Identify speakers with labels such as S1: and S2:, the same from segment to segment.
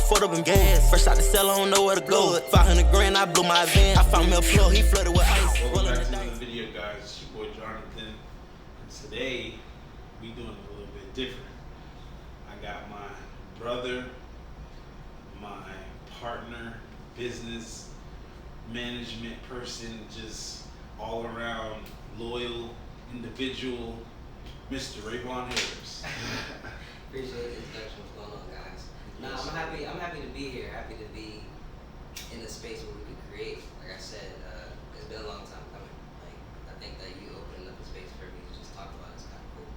S1: fucked up in gas. Fresh out the cell, I don't know where to go. 500 grand, I blew my van. I found me a plug, he flooded with ice.
S2: Welcome back to another video, guys. It's your boy Jonathan. And today, we doing it a little bit different. I got my brother, my partner, business, management person, just all around loyal individual, Mr. Revon Harris.
S3: Appreciate the introduction. What's going on, guys? Nah, I'm happy to be here. Happy to be in a space where we could create. Like I said, it's been a long time coming. Like I think that you opening up a space for me to just talk about it's kind of cool.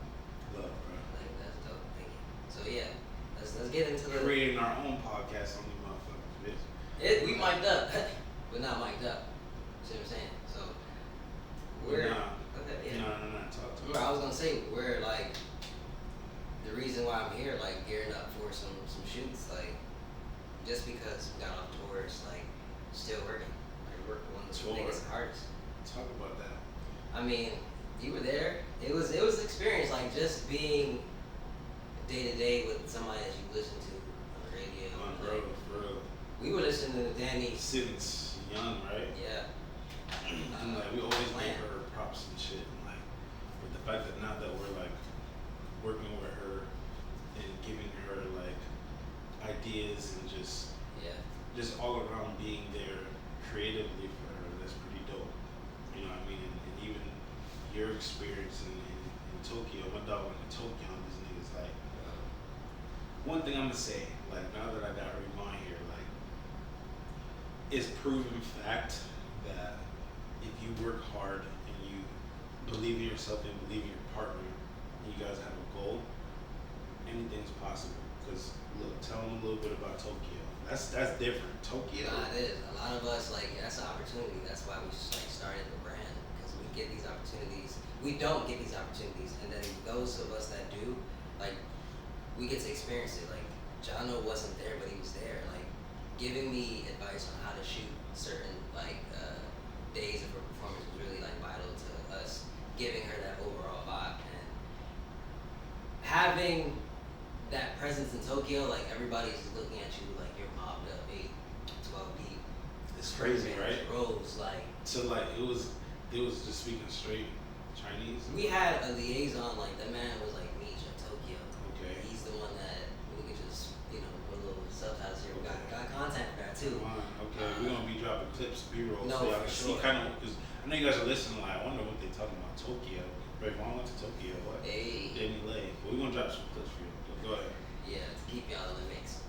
S2: Love, bro.
S3: Like that's dope. Thank you. So yeah, let's get into the
S2: Creating our own podcast on these motherfuckers, bitch.
S3: We mic'd up, but not mic'd up. See what I'm saying? So we're okay. Yeah.
S2: No. Talk to me.
S3: I was gonna say we're like. The reason why I'm here, like gearing up for some shoots, like just because we got off tours, like still working. Like we're one of the biggest artists.
S2: Talk about that.
S3: I mean, you were there. It was an experience, like just being day to day with somebody that you listen to on the radio.
S2: Bro, for real.
S3: We were listening to Danileigh
S2: Since young, right?
S3: Yeah.
S2: And like we always give her props and shit. And like with the fact that now that we're like working with her and giving her like ideas and just all around being there creatively for her, that's pretty dope. You know what I mean? And even your experience in Tokyo, my dog went to Tokyo, and this nigga's like, one thing I'm gonna say, like now that I got Revon here, like it's proven fact that if you work hard and you believe in yourself and believe in your partner, and you guys have a goal, anything's possible. Because look, tell them a little bit about Tokyo. That's different. Tokyo.
S3: Nah, it is. A lot of us, like, that's an opportunity. That's why we just like started the brand, because we get these opportunities. We don't get these opportunities, and then those of us that do, like, we get to experience it. Like, Jono wasn't there, but he was there, like, giving me advice on how to shoot certain like days of her performance was really like vital to us, giving her that overall vibe. And having that presence in Tokyo, like everybody's looking at you like you're mobbed up 8, 12 deep.
S2: It's crazy, right?
S3: Rows, like.
S2: So like it was just speaking straight Chinese.
S3: We had a liaison, like that man was like Misha Tokyo.
S2: Okay.
S3: He's the one that we could just, put a little subtitles here. We got content for that too.
S2: Okay, we're gonna be dropping clips, B-roll,
S3: no,
S2: so y'all can
S3: sure.
S2: see kind of, because I know you guys are listening. Like, I wonder what they talking about Tokyo. Revon went to Tokyo. What?
S3: Hey.
S2: Danileigh. But we're gonna drop some clips for you. Go ahead.
S3: Yeah, to keep y'all in the mix.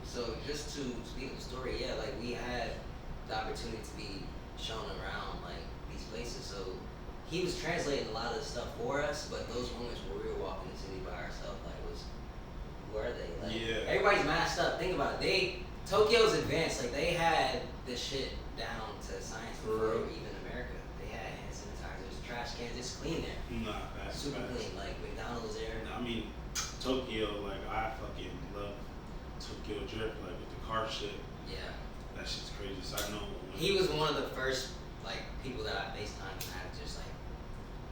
S3: So just to speak of the story, yeah, like we had the opportunity to be shown around like these places. So he was translating a lot of the stuff for us, but those moments where we were walking the city by ourselves, like who are they? Like everybody's masked up. Think about it. Tokyo's advanced. Like they had this shit down to science before even America. They had hand sanitizers, trash cans. It's clean there.
S2: Nah, that's
S3: super clean. Like McDonald's there.
S2: I mean, Tokyo, like I fucking love Tokyo Drip, like with the car shit.
S3: Yeah.
S2: That shit's crazy. So I know.
S3: He was one of the first like people that I FaceTime and had just like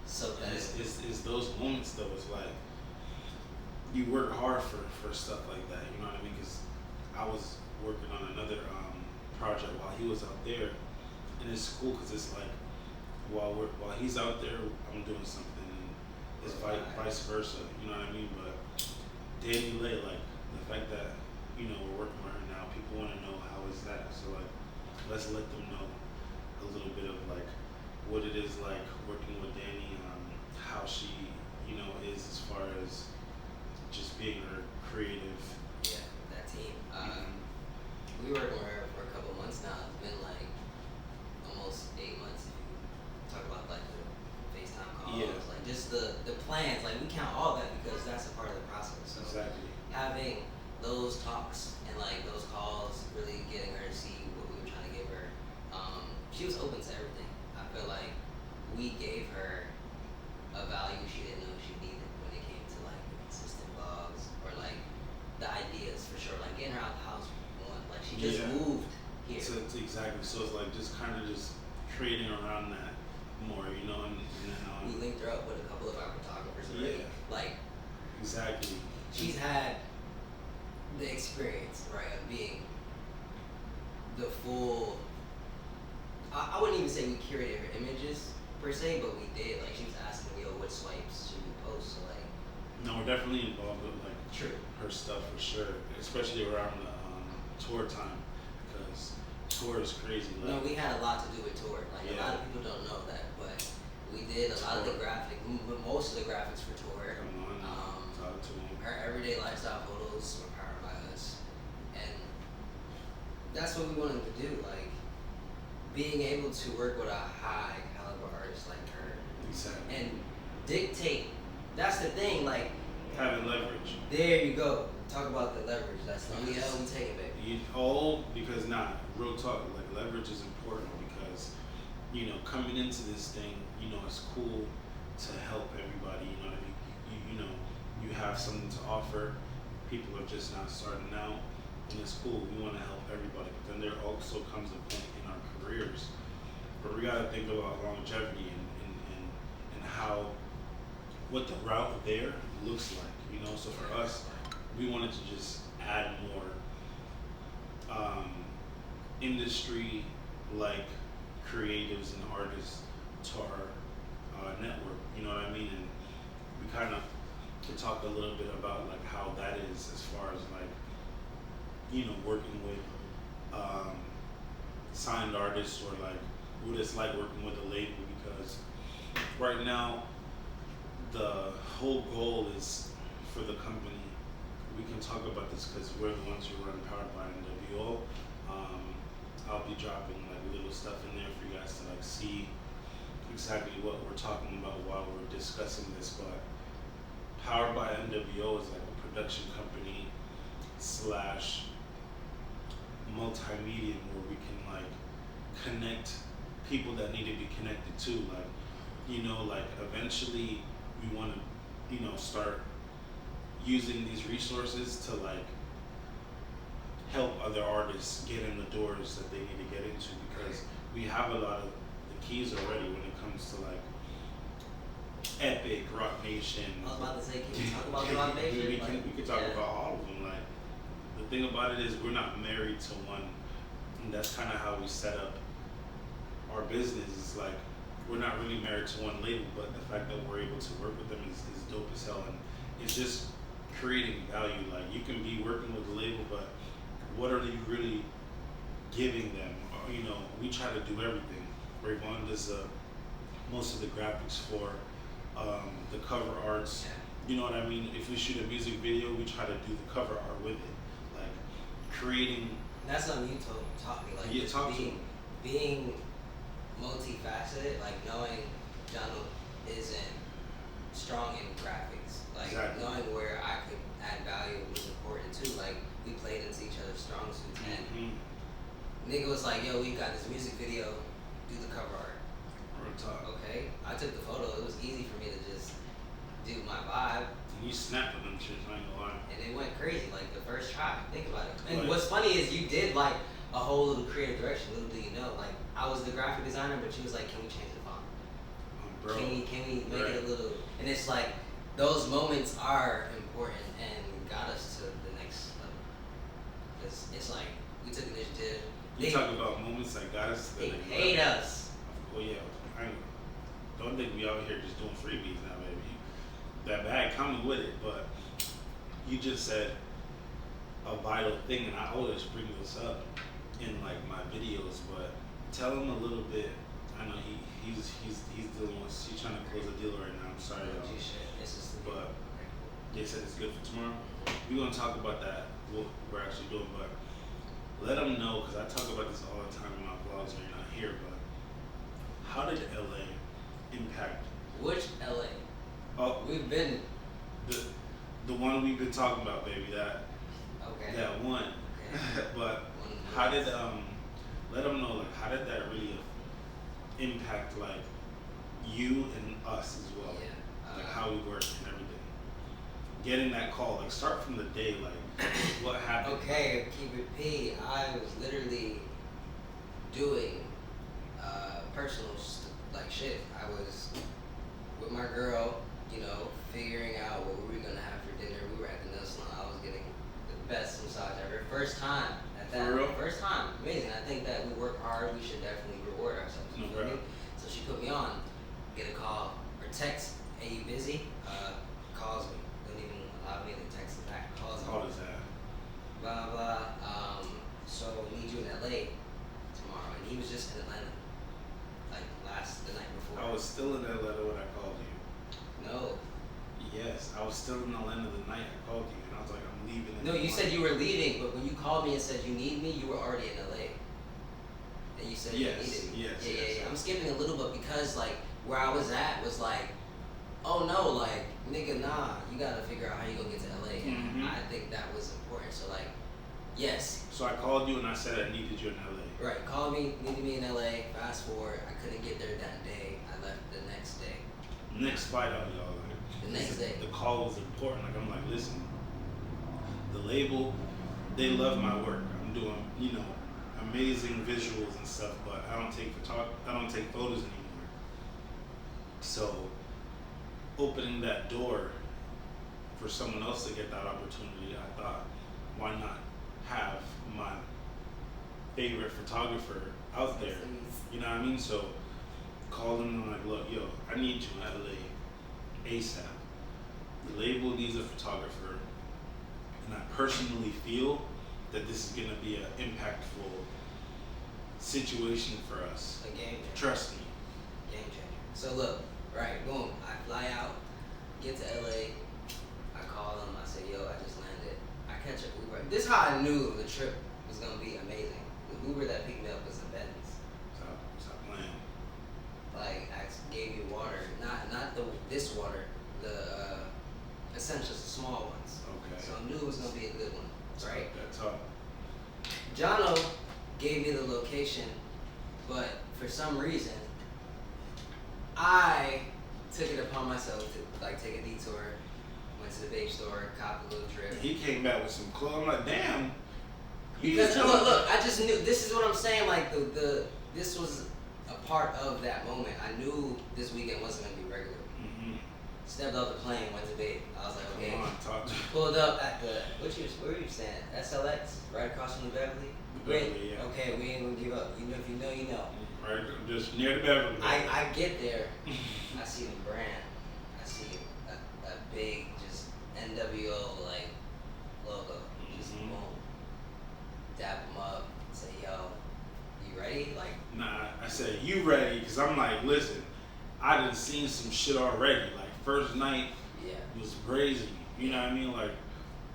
S3: soak that.
S2: It's those moments though. It's like you work hard for stuff like that. You know what I mean? Because I was working on another project while he was out there, and it's cool because it's like while he's out there, I'm doing something, and it's vice versa. You know what I mean? But Danileigh, like the fact that we're working with her now, people want to know how is that. So like, let's let them know a little bit of like what it is like working with Danny, how she is as far as just being her creative.
S3: Yeah, that team. We were working with her for a couple months now. It's been like almost 8 months. If you talk about like the FaceTime calls, like just the plans. Like we count all that because that's a part of the process. So
S2: exactly.
S3: Having those talks and like those calls, really getting her to see what we were trying to give her. She was open to everything. I feel like we gave her a value she didn't know she needed when it came to like the consistent vlogs or like the ideas for sure. Like getting her out the house one. Like she just moved here.
S2: So it's exactly. So it's like just kind of just creating around that more, and
S3: we linked her up with a couple of our photographers already. Like
S2: exactly.
S3: She's had the experience, right, of being the full. I wouldn't even say we curated her images per se, but we did. Like she was asking me, "Yo, what swipes should we post?" So like.
S2: No, we're definitely involved with like
S3: True.
S2: her stuff for sure, especially around the tour time, because tour is crazy. Like,
S3: No, we had a lot to do with tour. Like a
S2: Yeah.
S3: lot of people don't know that, but we did a lot of the most of the graphics for tour.
S2: come on, talk to him.
S3: Her everyday lifestyle photos were powered by us, and that's what we wanted to do. Like being able to work with a high caliber artist like her
S2: Exactly.
S3: and dictate. That's the thing. Like
S2: Having leverage.
S3: there you go. Talk about the leverage. That's the only L we take it, baby.
S2: Because real talk, like leverage is important because, coming into this thing, it's cool to help everybody, you know what I mean? You know, you have something to offer, people are just not starting out, and it's cool, we wanna help everybody, but then there also comes a point in our careers where we gotta think about longevity and how, what the route there looks like, so for us, we wanted to just add more industry like creatives and artists to our network, you know what I mean? And we kind of could talk a little bit about like how that is as far as like, working with signed artists or like what it's like working with a label, because right now the whole goal is for the company. We can talk about this because we're the ones who run Powered by NWO. I'll be dropping like little stuff in there for you guys to like see exactly what we're talking about while we're discussing this. But Powered by NWO is like a production company slash multimedia where we can like connect people that need to be connected to. Like eventually we want to start using these resources to like help other artists get in the doors that they need to get into, because we have a lot of the keys already when it comes to like Epic, Rock Nation.
S3: I was about to say, can you talk about the Rock Nation?
S2: We can talk about all of them. Like the thing about it is we're not married to one, and that's kind of how we set up our business. It's like we're not really married to one label, but the fact that we're able to work with them is dope as hell, and it's just creating value. Like you can be working with the label, but what are you really giving them? We try to do everything. Revon does most of the graphics for the cover arts. You know what I mean? If we shoot a music video, we try to do the cover art with it, like creating.
S3: That's something you taught me. Like just being multifaceted, like knowing John isn't strong in graphics, like
S2: Exactly.
S3: knowing where I could add value was important too. Like we played into each other's strong suits, and nigga was like, "Yo, we got this music video, do the cover art."
S2: Real talk.
S3: Okay, I took the photo. It was easy for me to just do my vibe,
S2: And you snapped with them shit, I ain't gonna lie.
S3: and it went crazy. Like the first try. Think about it. And
S2: Right.
S3: what's funny is you did like a whole little creative direction. Little do you know, like I was the graphic designer, but she was like, "Can we change the font?
S2: Bro.
S3: Can we make
S2: Right.
S3: it a little?" And it's like those moments are important and got us to the next level. It's like we took initiative.
S2: You talk about moments that got us to the
S3: They
S2: next
S3: hate
S2: level.
S3: us.
S2: Oh yeah, don't think we out here just doing freebies now, baby. That bag coming with it, but you just said a vital thing, and I always bring this up in like my videos. But tell him a little bit. I know he's dealing with. He's trying to close a deal right now. I'm sorry, y'all. But they said it's good for tomorrow. We're gonna talk about that. What we're actually doing, but let them know, because I talk about this all the time in my vlogs when you're not here. But how did LA impact?
S3: Which LA?
S2: Oh,
S3: We've been.
S2: the one we've been talking about, baby.
S3: Okay.
S2: That one.
S3: Okay.
S2: But how did let them know, like, how did that really impact like you and us as well?
S3: Yeah.
S2: Like how we work and everything. Getting that call, like start from the day, like what happened.
S3: Okay, keep it P. I was literally doing personal like shit. I was with my girl, figuring out what we were gonna have for dinner. We were at the nail salon. I was getting the best massage No, you said you were leaving, but when you called me and said you need me, you were already in LA. And you said you needed me. Yeah. I'm skipping a little bit because like where I was at was like, oh no, like nigga, nah, you gotta figure out how you gonna get to LA. And I think that was important. So like, yes.
S2: So I called you and I said I needed you in LA.
S3: Right, called me, needed me in LA. Fast forward, I couldn't get there that day. I left the next day.
S2: Next fight out, y'all. Like,
S3: The next day.
S2: The call was important. Like I'm like, listen, the label, they love my work. I'm doing, amazing visuals and stuff, but I don't take photos anymore. So opening that door for someone else to get that opportunity, I thought, why not have my favorite photographer out there? You know what I mean? So called him and I'm like, look, yo, I need you in LA ASAP. The label needs a photographer, and I personally feel that this is gonna be an impactful situation for us.
S3: A game changer.
S2: Trust me.
S3: Game changer. So look, right, boom, I fly out, get to LA, I call them, I say, yo, I just landed. I catch an Uber. This is how I knew the trip was gonna be amazing. The Uber that picked me up was a Benz.
S2: Stop playing.
S3: Like I gave you water, not this water, the essentials, the small ones.
S2: Okay.
S3: So I knew it was gonna be a good one, right?
S2: That's all.
S3: Jono gave me the location, but for some reason, I took it upon myself to like take a detour, went to the vape store, copped a little drip.
S2: He came back with some clothes. I'm like, damn.
S3: Because look, I just knew. This is what I'm saying. Like this was a part of that moment. I knew this weekend wasn't gonna be regular. Stepped off the plane, went to bed. I was like, okay.
S2: Come on, talk to me.
S3: Pulled up at the where were you staying? SLX, right across from the Beverly.
S2: Beverly, yeah.
S3: Okay, we ain't gonna give up. You know, if you know, you know.
S2: Right, just near the Beverly.
S3: I get there. I see the brand. I see a big just NWO like logo. Just boom. Dap them up. Say, yo, you ready? Like.
S2: Nah, I said, you ready? Because I'm like, listen, I done seen some shit already. Like, first night was crazy. You know what I mean? Like,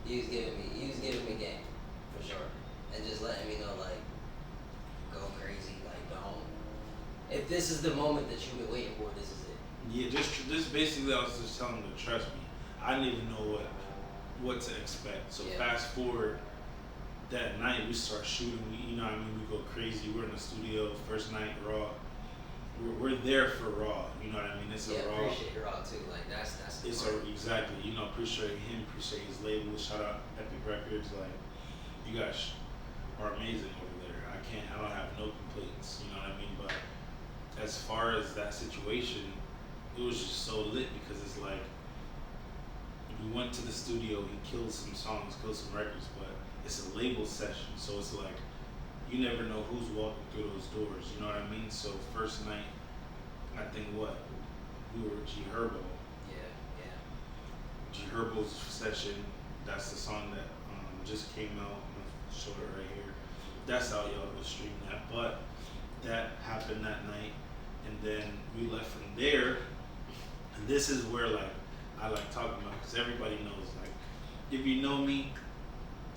S3: he was giving me game, for sure. And just letting me know, like, go crazy. Like, don't. If this is the moment that you've been waiting for, this is it.
S2: Yeah, just basically, I was just telling him to trust me. I didn't even know what to expect. So fast forward, that night we start shooting. You know what I mean? We go crazy. We're in the studio. First night, raw. We're there for raw. You know what I mean? It's a raw.
S3: Appreciate raw too. Like that's.
S2: It's exactly. Appreciate him. Appreciate his label. Shout out Epic Records. Like, you guys are amazing over there. I don't have no complaints. You know what I mean? But as far as that situation, it was just so lit because it's like we went to the studio. He killed some songs, killed some records, but it's a label session, so it's like you never know who's walking through those doors. You know what I mean? So first night, I think we were G Herbo.
S3: Yeah.
S2: G Herbo's session. That's the song that just came out. I'm gonna show it right here. That's how y'all go stream that. But that happened that night, and then we left from there. And this is where like I like talking about because everybody knows like if you know me,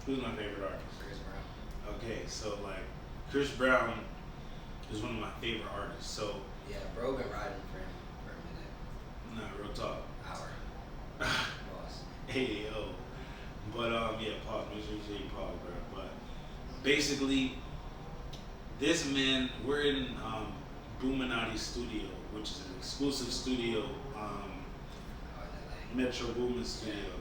S2: who's my favorite artist?
S3: Chris Brown.
S2: Okay, so like Chris Brown is one of my favorite artists. So
S3: yeah, bro, been riding for him for a minute.
S2: Nah, real talk.
S3: Hour. Boss.
S2: Hey yo, but yeah, pause. Make sure you say pause, bro. But basically, this man, we're in Boominati Studio, which is an exclusive studio, Metro Boomin Studio.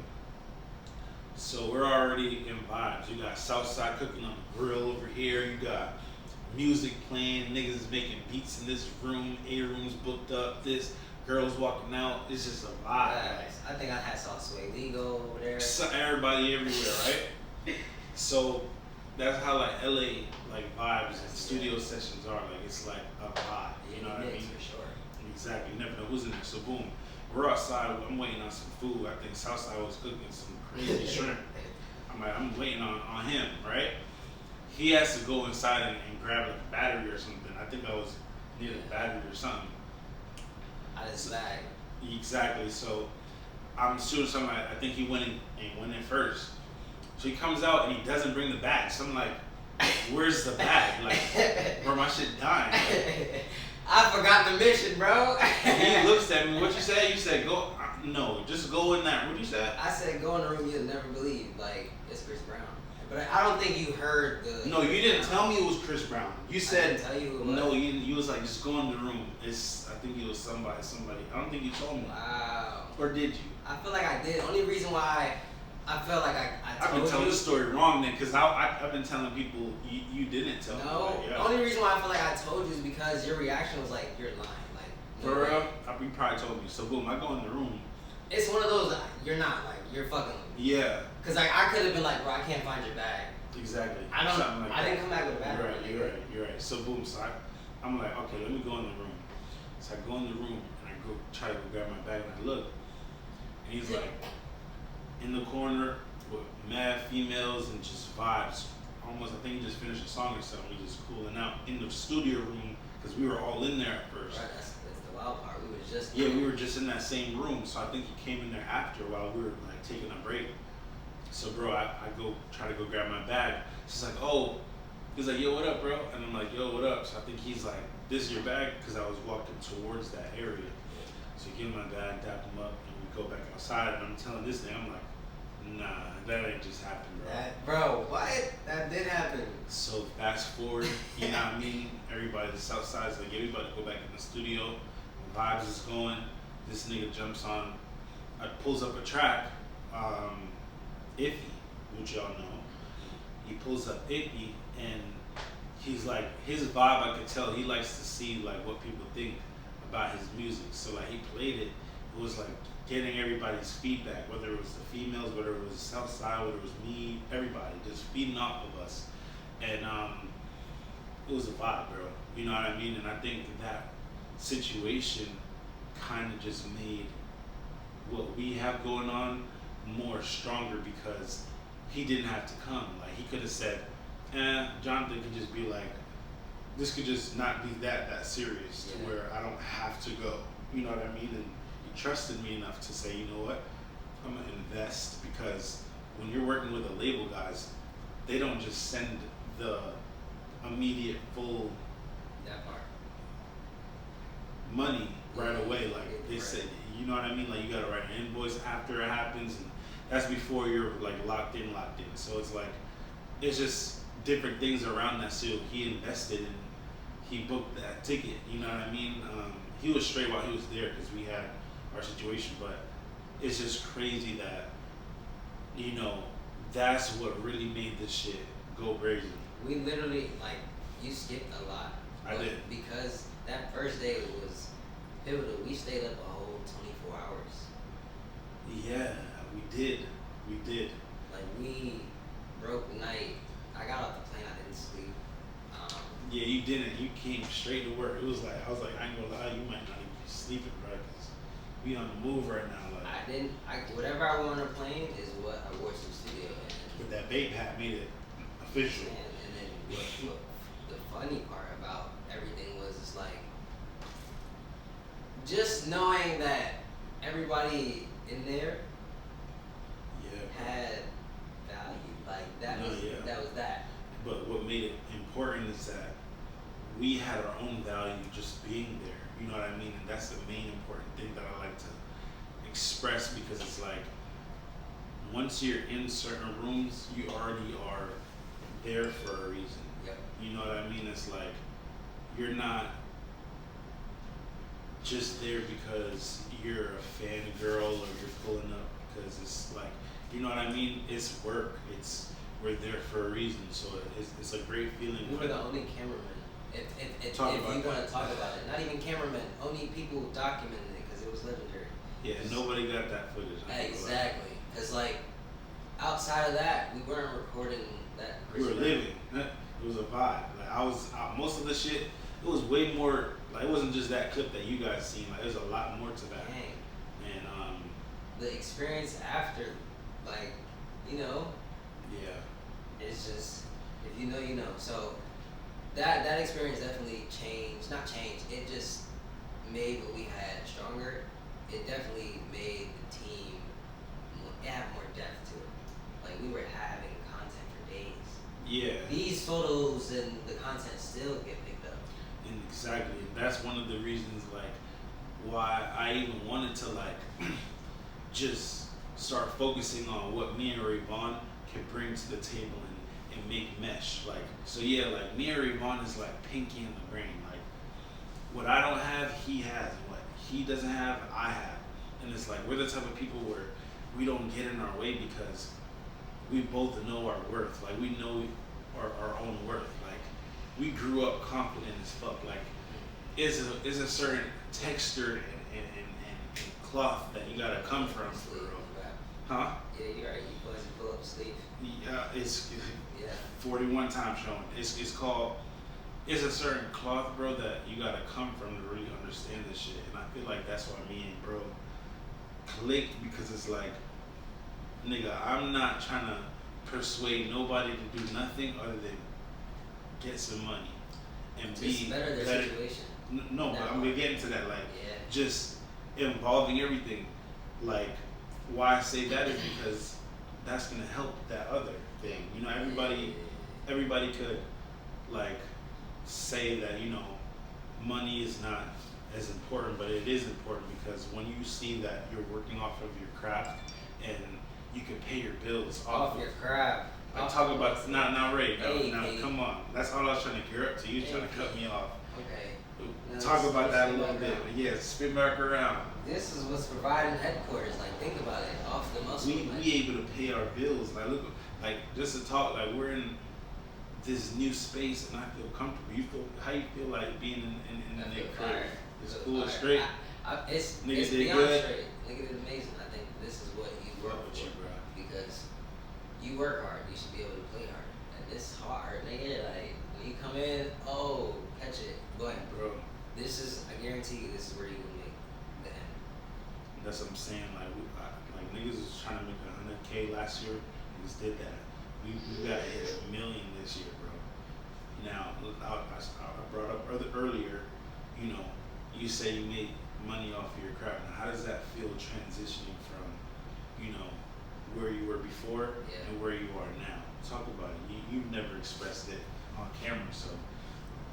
S2: So we're already in vibes. You got Southside cooking on the grill over here. You got music playing. Niggas is making beats in this room. A room's booked up. This girls walking out. It's just a vibe.
S3: I think I had saw Sway Legal over there.
S2: So everybody everywhere, right? So that's how like LA like vibes and studio sessions are. Like it's like a vibe. You know what I mean?
S3: For sure.
S2: Exactly. You never know who's in there. So boom. We're outside. I'm waiting on some food. I think Southside was cooking some crazy shrimp. I'm waiting on him, right? He has to go inside and grab a battery or something. I think I was near the battery or something.
S3: Out of his bag.
S2: Exactly. So I'm shooting something. I think he went in first. So he comes out and he doesn't bring the bag. So I'm like, where's the bag? Like, bro, my shit dying. Like,
S3: I forgot the mission, bro.
S2: he looks at me. What you said? You said go. No, just go in that. What you said?
S3: I said go in the room. You'll never believe. Like it's Chris Brown. But I don't think you heard the.
S2: No, you didn't tell me it was Chris Brown. You said
S3: I didn't tell you it was.
S2: no. You was like just go in the room. It's. I think it was somebody. I don't think you told me.
S3: Wow.
S2: Or did you?
S3: I feel like I did. Only reason why I felt like I
S2: I've
S3: told
S2: been telling
S3: you.
S2: the story wrong then, because I've been telling people you didn't tell me.
S3: No.
S2: Like, yeah.
S3: The only reason why I feel like I told you is because your reaction was like you're lying. Like no
S2: For
S3: way.
S2: real? You probably told me. So boom, I go in the room.
S3: It's one of those you're not like you're fucking with me.
S2: Yeah.
S3: Cause like I could have been like, bro, I can't find your bag.
S2: Exactly.
S3: I don't.
S2: Something like
S3: I
S2: that.
S3: didn't come back with a bag.
S2: You're right. So boom, so I'm like, okay, let me go in the room. So I go in the room and I go try to go grab my bag and I look, and he's like in the corner with mad females and just vibes. Almost, I think he just finished a song or something. We just cooling out in the studio room because we were all in there at first.
S3: Right, that's the wild part. We was just.
S2: Yeah, we were just in that same room. So I think he came in there after while we were like taking a break. So bro, I go try to go grab my bag. She's like, oh, he's like, yo, what up, bro? And I'm like, yo, what up? So I think he's like, this is your bag? Because I was walking towards that area. So he gave me my bag, dapped him up, and we go back outside. And I'm telling this thing, I'm like, nah, that ain't just happened, bro.
S3: Bro, what? That did happen.
S2: So fast forward, you know what I mean? Everybody, the south side is like, yeah, we about to go back in the studio. Vibes is going. This nigga jumps on, pulls up a track. Iffy, which y'all know. He pulls up Iffy and he's like, his vibe, I could tell he likes to see like what people think about his music. So like he played it, it was like getting everybody's feedback, whether it was the females, whether it was Southside, whether it was me, everybody just feeding off of us. And it was a vibe, bro. You know what I mean? And I think that situation kind of just made what we have going on more stronger because he didn't have to come. Like he could have said, Jonathan could just be like, this could just not be that serious to where I don't have to go. You know what I mean? And he trusted me enough to say, you know what, I'm gonna invest, because when you're working with a label, guys, they don't just send the immediate full
S3: That part.
S2: money right away. Like they said, you know what I mean? Like you gotta write an invoice after it happens, and that's before you're like locked in. So it's like, it's just different things around that. So he invested and he booked that ticket. You know what I mean? He was straight while he was there because we had our situation, but it's just crazy that, you know, that's what really made this shit go crazy.
S3: We literally, like, you skipped a lot.
S2: I did.
S3: Because that first day was pivotal. We stayed up a whole 24 hours.
S2: Yeah, we did.
S3: Like, we broke the night. I got off the plane, I didn't sleep.
S2: Yeah, you didn't. You came straight to work. It was like, I was like, I ain't gonna lie, you might not even be sleeping, bro, because we on the move right now. Like,
S3: whatever I wore on the plane is what I wore to the studio.
S2: But that vape hat made it official.
S3: And then what the funny part about everything was, it's like, just knowing that everybody in there had value. Like, that was that.
S2: But what made it important is that we had our own value just being there. You know what I mean? And that's the main important thing that I like to express, because it's like, once you're in certain rooms, you already are there for a reason.
S3: Yep.
S2: You know what I mean? It's like, you're not just there because you're a fangirl or you're pulling up because it's like, you know what I mean? It's work. We're there for a reason. So it's a great feeling.
S3: We were the only cameramen. If you want to talk about it, not even cameramen, only people documenting it because it was legendary.
S2: Yeah, nobody got that footage.
S3: Exactly. Because, like, outside of that, we weren't recording that.
S2: We were living. It was a vibe. Like, most of the shit, it was way more, like, it wasn't just that clip that you guys seen. Like, there's a lot more to that.
S3: Dang.
S2: And,
S3: the experience after, like, you know, it's just, if you know, you know. So, that experience definitely it just made what we had stronger. It definitely made the team, it had more depth to it. Like we were having content for days.
S2: Yeah.
S3: These photos and the content still get picked up.
S2: And exactly. And that's one of the reasons like why I even wanted to like just start focusing on what me and Revon can bring to the table and make mesh. Like so yeah, like me and Revon is like pinky in the brain. Like what I don't have, he has. What he doesn't have, I have. And it's like we're the type of people where we don't get in our way because we both know our worth. Like we know our own worth. Like we grew up confident as fuck. Like it's a certain texture and cloth that you gotta come from for real. Huh?
S3: Yeah, you're right. You boys pull up the sleeve.
S2: Yeah, it's
S3: Yeah.
S2: 41 times shown. It's called. It's a certain cloth, bro, that you gotta come from to really understand this shit. And I feel like that's why me and bro clicked because it's like, nigga, I'm not trying to persuade nobody to do nothing other than get some money and
S3: Just
S2: be
S3: better their situation.
S2: No, but I'm gonna get into that. Like,
S3: Yeah.
S2: just involving everything. Like, why I say that is because that's gonna help that other thing. You know, everybody could like say that, you know, money is not as important, but it is important because when you see that you're working off of your craft and you can pay your bills
S3: Off your craft.
S2: I talk about not Ray.
S3: Hey,
S2: Now
S3: hey.
S2: come on. That's all I was trying to gear up to. You trying to
S3: Hey,
S2: cut me off.
S3: Okay. Now
S2: Talk
S3: let's
S2: about that a
S3: spin
S2: little
S3: back
S2: bit.
S3: around.
S2: Yeah, spin back around.
S3: This is what's providing headquarters. Like, think about it. Off the muscle.
S2: We
S3: man.
S2: able to pay our bills. Like look, like just to talk. Like we're in this new space and I feel comfortable. How you feel like being in
S3: I
S2: the
S3: feel
S2: crib?
S3: fired.
S2: It's
S3: I feel
S2: cool,
S3: fired.
S2: straight.
S3: It's
S2: Nigga did
S3: beyond
S2: good.
S3: straight. Nigga did amazing. I think this is what you work
S2: Fuck with
S3: for.
S2: you, bro.
S3: Because you work hard, you should be able to play hard. And it's hard, nigga. Like when you come in, oh, catch it, go ahead.
S2: Bro,
S3: This is, I guarantee you, this is where you will make the end.
S2: that's what I'm saying. Like like niggas was trying to make 100K last year. Niggas did that. We gotta hit 1 million this year, bro. Now I brought up earlier. You know, you say you made money off of your craft. Now, how does that feel transitioning from, you know, where you were before
S3: Yeah.
S2: and where you are now? Talk about it. You've never expressed it on camera, so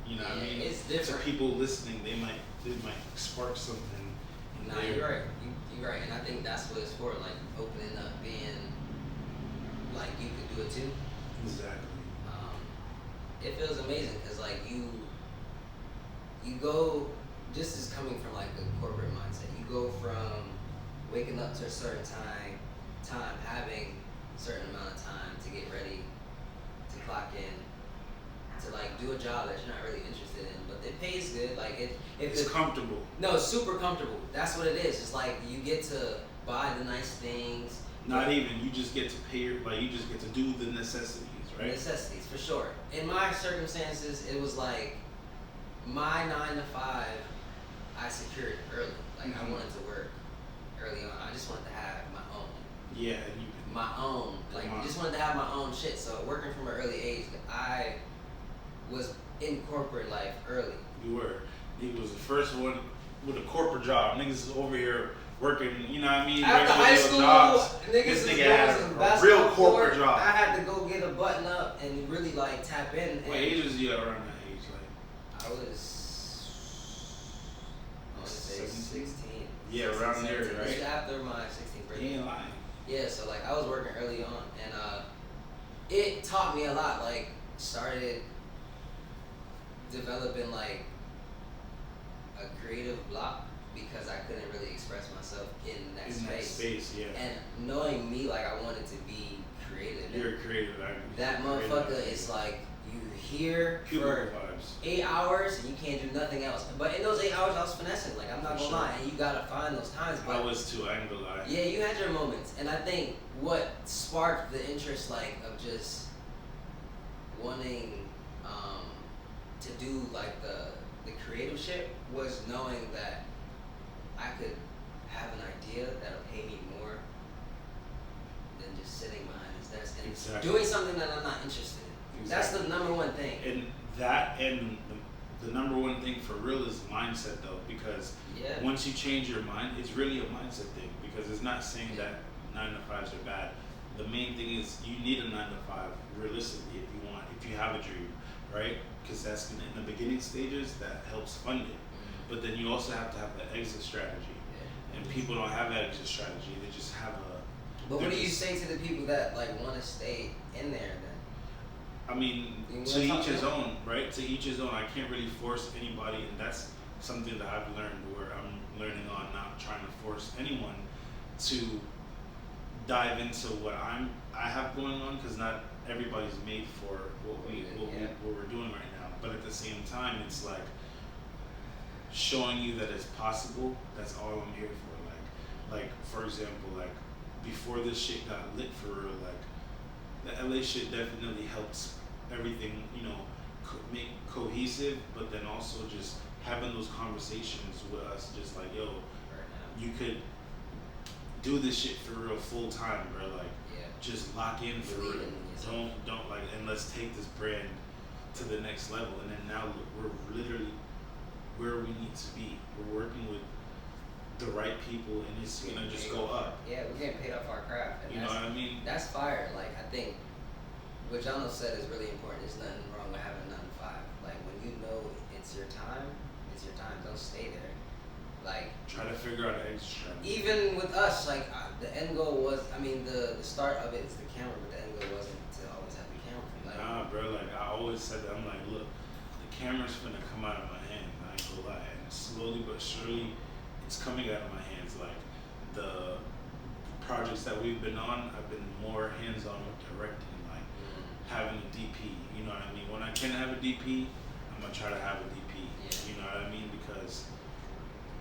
S2: you know what I
S3: Yeah,
S2: mean.
S3: it's
S2: To
S3: different.
S2: people listening, they might spark something. in
S3: Nah,
S2: their-
S3: you're right. You're right, and I think that's what it's for. Like opening up, being like you could do it too.
S2: Exactly.
S3: It feels amazing because like you go. This is coming from like the corporate mindset. You go from waking up to a certain time having a certain amount of time to get ready, to clock in, to like do a job that you're not really interested in, but it pays good. Like
S2: It's comfortable.
S3: No, it's super comfortable. That's what it is. It's like you get to buy the nice things.
S2: Not even. You just get to pay you just get to do the necessities, right?
S3: Necessities, for sure. In my circumstances, it was like my 9 to 5, I secured early. Like I wanted to work early on. I just wanted to have my own.
S2: Yeah, and you
S3: My own. Like
S2: Come on.
S3: just wanted to have my own shit. So working from an early age, I was in corporate life early.
S2: You were. He was the first one with a corporate job. Niggas is over here working, you know what I mean?
S3: After
S2: regular
S3: high school,
S2: jobs.
S3: niggas
S2: This
S3: was
S2: nigga
S3: going
S2: had
S3: to the
S2: a
S3: basketball
S2: real corporate
S3: court.
S2: job.
S3: I had to go get a button up and really like tap in.
S2: What
S3: and
S2: age was you around that age? Like,
S3: I want to say
S2: 17?
S3: 16.
S2: Yeah,
S3: 16,
S2: around there,
S3: 17.
S2: right?
S3: This was after my 16th birthday.
S2: he ain't lying.
S3: Yeah, so like I was working early on, and it taught me a lot. Like started developing like a creative block because I couldn't really express myself in that
S2: In
S3: space.
S2: that space, yeah.
S3: And knowing me, like I wanted to be creative.
S2: You're a creative.
S3: That motherfucker is like you here
S2: Cuban
S3: for
S2: vibes.
S3: 8 hours and you can't do nothing else. But in those 8 hours, I was finessing. Like I'm not
S2: For
S3: gonna
S2: sure.
S3: lie, and you gotta find those times. But
S2: I was too. I ain't gonna lie.
S3: yeah, you had your moments, and I think what sparked the interest, like of just wanting to do like the creative shit, was knowing that I could have an idea that'll pay me more than just sitting behind this desk and
S2: Exactly.
S3: doing something that I'm not interested in. That's the number one thing.
S2: And that and the number one thing for real is mindset though, because
S3: Yeah.
S2: once you change your mind, it's really a mindset thing. Because it's not saying that 9 to 5s are bad. the main thing is you need a 9 to 5 realistically if you have a dream, right? Because that's in the beginning stages that helps fund it. But then you also have to have the exit strategy, and people don't have that exit strategy. They just have a.
S3: But what do you say to the people that like want to stay in there then?
S2: I mean, to each his own, right? To each his own. I can't really force anybody, and that's something that I've learned where I'm learning on not trying to force anyone to dive into what I have going on, because not everybody's made for what we're doing right now. But at the same time, it's like showing you that it's possible. That's all I'm here for. Like for example, like before this shit got lit for real, like the LA shit definitely helps everything, make cohesive. But then also just having those conversations with us, just like, yo, you could do this shit for real full time, bro. Like, just lock in for real. Don't like, and let's take this brand to the next level. And then now we're literally where we need to be. We're working with the right people, and it's gonna just go up.
S3: Yeah, we're getting paid off our craft. And
S2: you know what I mean?
S3: That's fire. Like, I think what Jono said is really important. There's nothing wrong with having 9 to 5. Like, when you know it's your time, it's your time. Don't stay there. Like,
S2: try to figure out an extra strategy.
S3: Even with us, like the end goal was, I mean, the start of it is the camera, but the end goal wasn't to always have the camera. Like,
S2: nah, bro. Like I always said that. I'm like, look, the camera's finna come out of my hand. I ain't gonna lie. And slowly but surely, it's coming out of my hands. Like the projects that we've been on, I've been more hands-on with directing, like having a DP. You know what I mean? When I can have a DP, I'm gonna try to have a DP. You know what I mean? Because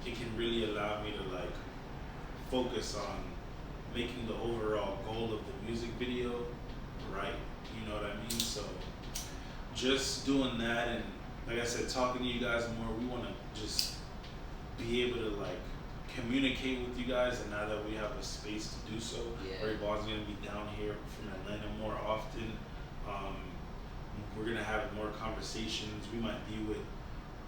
S2: it can really allow me to like focus on making the overall goal of the music video right. You know what I mean? So just doing that, and like I said, talking to you guys more. We want to just be able to like communicate with you guys, and now that we have a space to do so, Revon's gonna be down here from Atlanta more often. We're gonna have more conversations. We might be with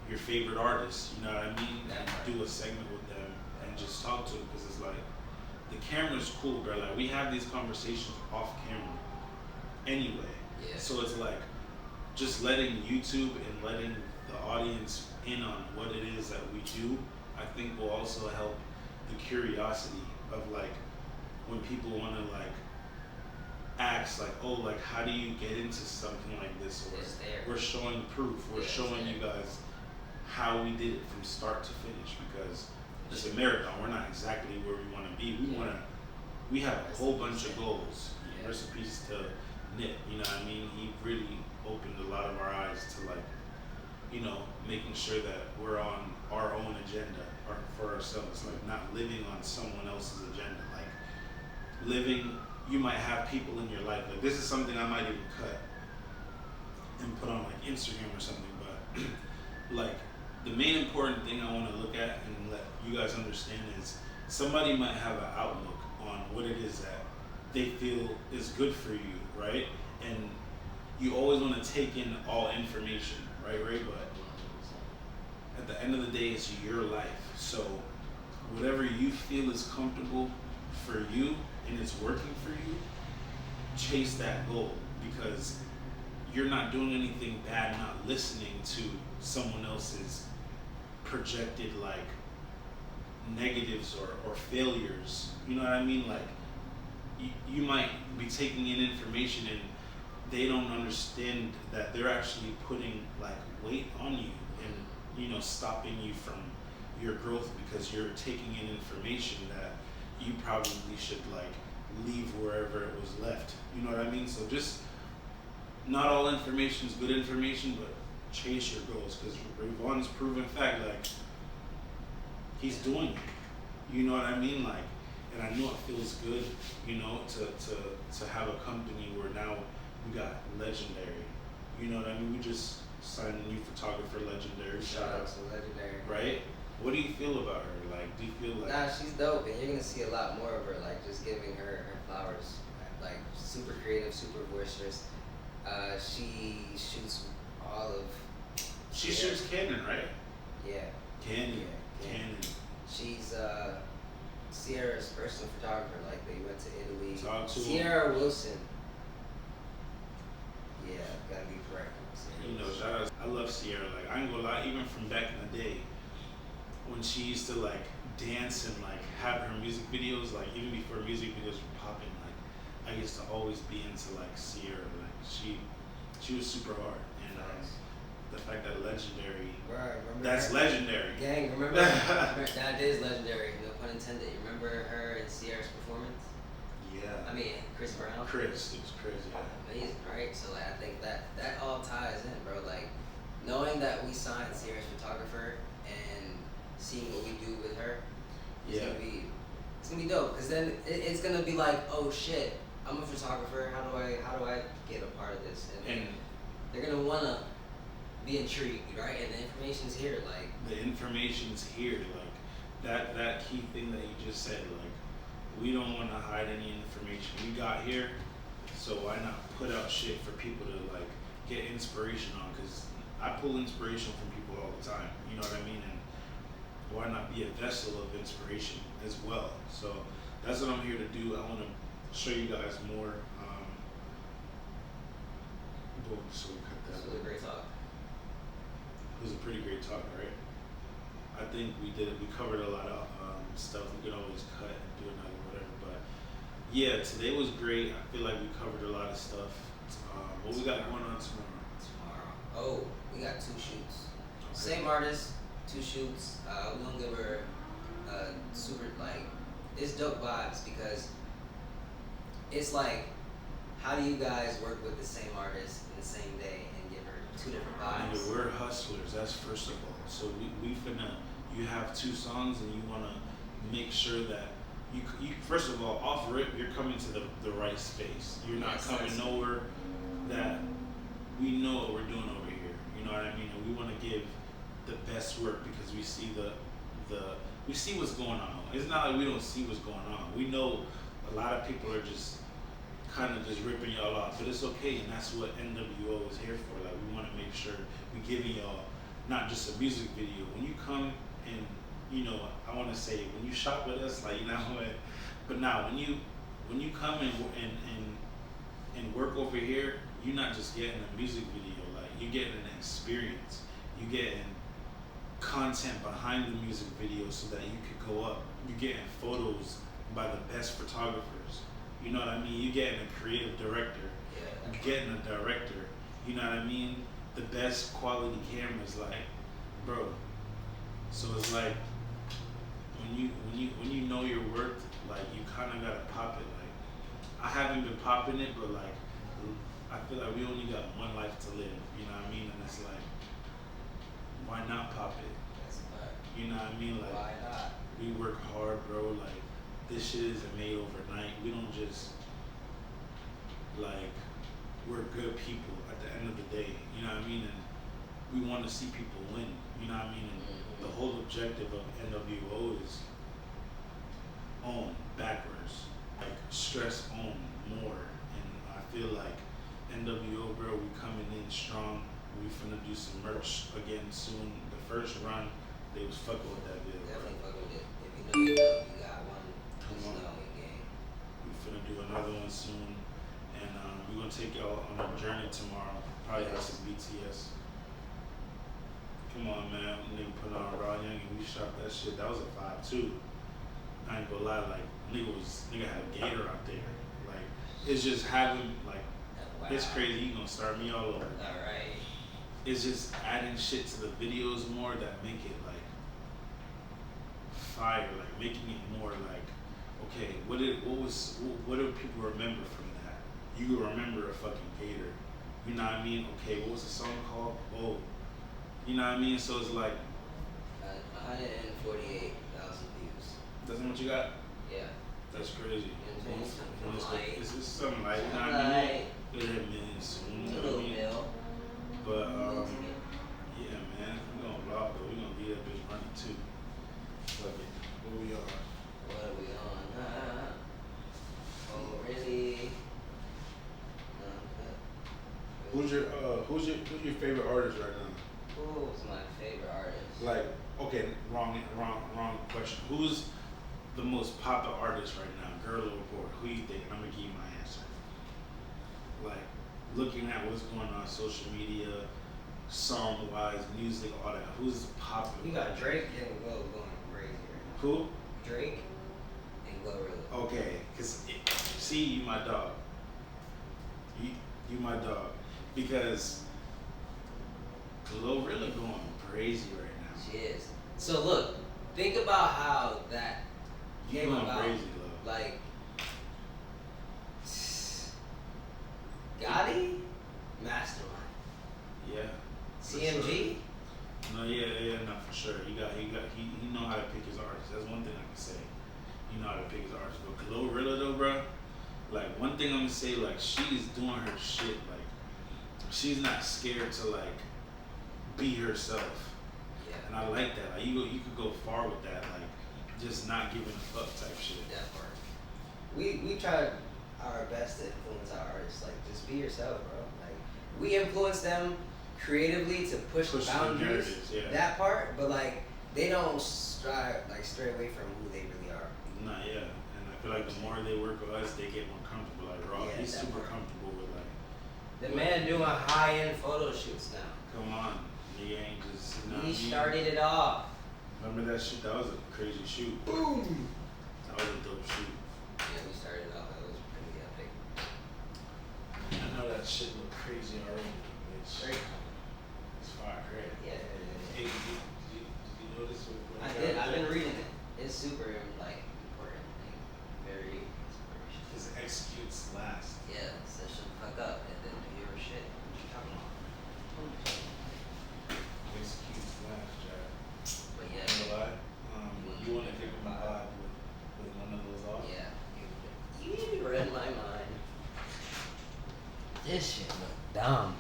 S2: your favorite artists, you know what I mean? And do a segment with them and just talk to them, because it's like the camera's cool, bro. Like we have these conversations off camera anyway. So it's like just letting YouTube and letting the audience in on what it is that we do, I think will also help the curiosity of like when people want to like ask like, oh, like how do you get into something like this? Or we're showing proof. We're showing you guys how we did it from start to finish, because it's a marathon. We're not exactly where we want to be. We have a whole bunch of goals. Recipes to Nip, you know what I mean? He really opened a lot of our eyes to like, making sure that we're on our own agenda or for ourselves, like not living on someone else's agenda. Like living, you might have people in your life. Like this is something I might even cut and put on like Instagram or something, but like the main important thing I want to look at and let you guys understand is somebody might have an outlook on what it is that they feel is good for you, right? And you always want to take in all information, right? But at the end of the day, it's your life. So whatever you feel is comfortable for you and it's working for you, chase that goal, because you're not doing anything bad not listening to someone else's projected like negatives or failures. You know what I mean? Like you might be taking in information and they don't understand that they're actually putting like weight on you and stopping you from your growth, because you're taking in information that you probably should like leave wherever it was left. You know what I mean? So just not all information is good information, but chase your goals, because Revon's proven fact, like he's doing it. You know what I mean? Like, and I know it feels good, to have a company where now we got Legendary. You know what I mean? We just signed a new photographer, Legendary.
S3: Shout out to Legendary.
S2: Right? What do you feel about her? Like, do you feel like?
S3: Nah, she's dope, and you're gonna see a lot more of her. Like, just giving her flowers. Like, super creative, super boisterous. She shoots all of.
S2: She shoots Canon, right?
S3: Yeah.
S2: Canon.
S3: She's Sierra's personal photographer. Like they went to Italy.
S2: Talk to
S3: Sierra Wilson. Yeah, gotta be correct.
S2: You know, shout out. I love Sierra. Like I ain't gonna lie, even from back in the day, when she used to like dance and like have her music videos, like even before music videos were popping, like I used to always be into like Sierra. Like she was super hard, and the fact that legendary.
S3: Right, remember
S2: that's
S3: her?
S2: legendary.
S3: Gang, remember that is legendary. No pun intended. You remember her and Sierra's performance?
S2: Yeah.
S3: I mean, Chris Brown.
S2: Chris, it was crazy. Yeah.
S3: Amazing, right? So like, I think that all ties in, bro. Like knowing that we signed Sierra's photographer and seeing what we do with her, it's gonna be dope. Cause then it's gonna be like, oh shit, I'm a photographer. How do I get a part of this? And they're gonna wanna be intrigued, right? And the information's here, like
S2: the information's here, like that key thing that you just said, like we don't want to hide any information. We got here, so why not put out shit for people to like get inspiration on? Because I pull inspiration from people all the time, you know what I mean? And why not be a vessel of inspiration as well? So that's what I'm here to do. I want to show you guys more. So we cut that.
S3: this was a great talk.
S2: It was a pretty great talk, right? I think we covered a lot of stuff. We could always cut and do another whatever, but yeah, today was great. I feel like we covered a lot of stuff. What we got going on tomorrow?
S3: Oh, we got 2 shoots.
S2: Okay.
S3: Same artist, 2 shoots. We're gonna give her super like it's dope vibes because it's like how do you guys work with the same artist in the same day and give her 2 different vibes?
S2: And we're hustlers. That's first of all. So we finna. You have 2 songs and you wanna make sure that you first of all off rip you're coming to the right space. You're not coming nowhere that we know what we're doing over here. You know what I mean? And we want to give the best work because we see we see what's going on. It's not like we don't see what's going on. We know a lot of people are just kind of just ripping y'all off, but it's okay, and that's what NWO is here for. Like we want to make sure we giving y'all not just a music video. When you come and you know, I want to say when you shop with us, like you know what, but now when you come and work over here, you're not just getting a music video. Like you're getting an experience. You're getting content behind the music video so that you could go up. You're getting photos by the best photographers. You know what I mean? You're getting a creative director. You're getting a director. You know what I mean? The best quality cameras, like, bro. So it's like when you know your worth, like you kind of gotta pop it. Like I haven't been popping it, but like I feel like we only got one life to live. You know what I mean? And it's like, why not pop it?
S3: That's a fact.
S2: You know what I mean? Like
S3: Why not?
S2: we work hard, bro. Like this shit isn't made overnight. We don't just like we're good people at the end of the day. You know what I mean? And we want to see people win. You know what I mean? And the whole objective of NWO is own backwards, like stress own more. And I feel like NWO, bro, we coming in strong. We finna do some merch again soon. The first run, they was fucking with that video.
S3: Definitely fuck with it. If you know, you know. You got one.
S2: Come
S3: Just
S2: on.
S3: know your game.
S2: We finna do another one soon, and we're gonna take y'all on a journey tomorrow. Probably have some BTS. Come on, man. Nigga put on Raw Young and we shot that shit. That was a 5-2. I ain't gonna lie, like nigga had a gator out there. Like it's just having like
S3: Wow.
S2: it's crazy. You gonna start me all over.
S3: All right.
S2: It's just adding shit to the videos more that make it like fire, like making it more like okay, what do people remember from that? You can remember a fucking gator. You know what I mean? Okay, what was the song called? Oh, you know what I mean? So it's like
S3: 148,000 views.
S2: that's what you got?
S3: Yeah.
S2: That's crazy.
S3: You know what I'm saying? Something light.
S2: It's just something like, you know what
S3: Something
S2: I mean?
S3: light.
S2: It'll hit millions soon,
S3: It's
S2: you
S3: a
S2: know what I
S3: little
S2: mean?
S3: mill.
S2: But yeah, man, we're gonna vlog, but we're gonna get that bitch running too. Fuck it. Where we are?
S3: What are we on? Oh, really?
S2: Who's your favorite artist right now?
S3: Who's my favorite artist?
S2: Like, okay, wrong question. Who's the most popular artist right now, girl or boy? Who you think? I'm gonna give you my answer. Like, looking at what's going on social media, song-wise, music, all that. Who's popular?
S3: You got Drake and Will going crazy right
S2: Who?
S3: now. Drake and Glorilla.
S2: Okay, see, you my dog. You my dog. Because Glorilla going crazy right now.
S3: She is. So look, think about how that
S2: You
S3: came
S2: going
S3: about.
S2: crazy, love.
S3: Like, Gotti, mastermind.
S2: Yeah. for
S3: CMG,
S2: sure. No, yeah, no, for sure. He know how to pick his artists. That's one thing I can say. He know how to pick his artists. But Glorilla though, bro, like one thing I'm gonna say, like she's doing her shit. Like she's not scared to like be herself.
S3: yeah,
S2: And I like that. Like you could go far with that. Like just not giving a fuck type shit.
S3: that part. We try our best to influence our artists. Like, just be yourself, bro. Like, we influence them creatively to push the
S2: Push the
S3: boundaries.
S2: narratives, yeah.
S3: That part, but like, they don't strive like stray away from who they really are.
S2: Nah, yeah. And I feel like the more they work with us, they get more comfortable. Like Raw,
S3: Yeah,
S2: he's
S3: that
S2: super
S3: part.
S2: comfortable with like.
S3: The man doing high-end photo shoots now.
S2: Come on, he ain't just. You know
S3: He
S2: what I mean?
S3: started it off.
S2: Remember that shit? That was a crazy shoot.
S3: Boom.
S2: That was a dope shoot.
S3: Yeah, we started it off. That was pretty epic.
S2: I know that shit look crazy already.
S3: Straight.
S2: It's fire, right?
S3: Yeah.
S2: Hey, did you notice what
S3: I did. I've been reading it. It's super like important. Like, very inspirational.
S2: His executes last.
S3: Yeah, so shut the fuck up and then do your shit. What you talking about?
S2: Executes last, Jack.
S3: But yeah,
S2: You know what? You want to give him a vibe with one of those off?
S3: yeah, you read my mind. This shit look dumb.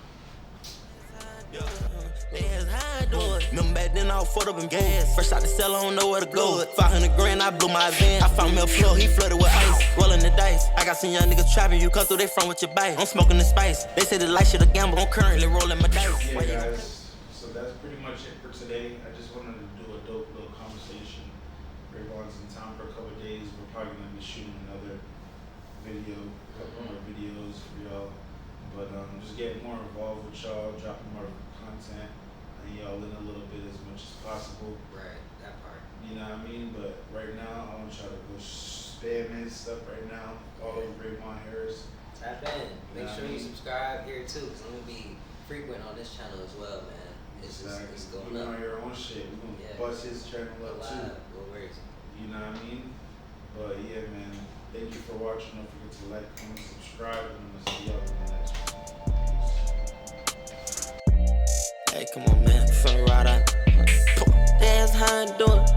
S1: That's how I do it. Remember back then I was fucked up in gas. Fresh out the cell, I don't know where to go. 500 grand, I blew my van. I found me a plug, he flooded with ice. Rolling the dice. I got some young niggas trapping, you come through they front with your bite. I'm smoking the spice. They say the light shit a gamble. I'm currently rolling my dice.
S2: Yeah, guys. So that's pretty much it for today. I just wanted to do a dope little conversation. Revon's in town for a couple of days. We're probably gonna be shooting another video, a couple more videos for y'all. But just getting more involved with y'all, dropping more content, and y'all in a little bit as much as possible.
S3: Right, that part.
S2: You know what I mean? But right now, I want y'all to go spam his stuff right now. Follow Revon Harris.
S3: Tap in. Make
S2: Yeah,
S3: sure
S2: I
S3: you
S2: mean-
S3: subscribe here too, cause I'm gonna be frequent on this channel as well, man. It's just it's going
S2: We
S3: up.
S2: on your own shit. We're gonna
S3: Yeah.
S2: bust his channel up too.
S3: Live, no worries.
S2: You know what I mean? But yeah, man. Thank you for watching. Don't forget to like, comment, subscribe, and I'm gonna see y'all in the next one.
S1: Hey, come on, man. Finna ride out. That's how I do it.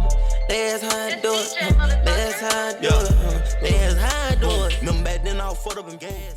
S1: That's how I do it. That's how I do it. That's how I do it. Remember back then I was fucked up in gas.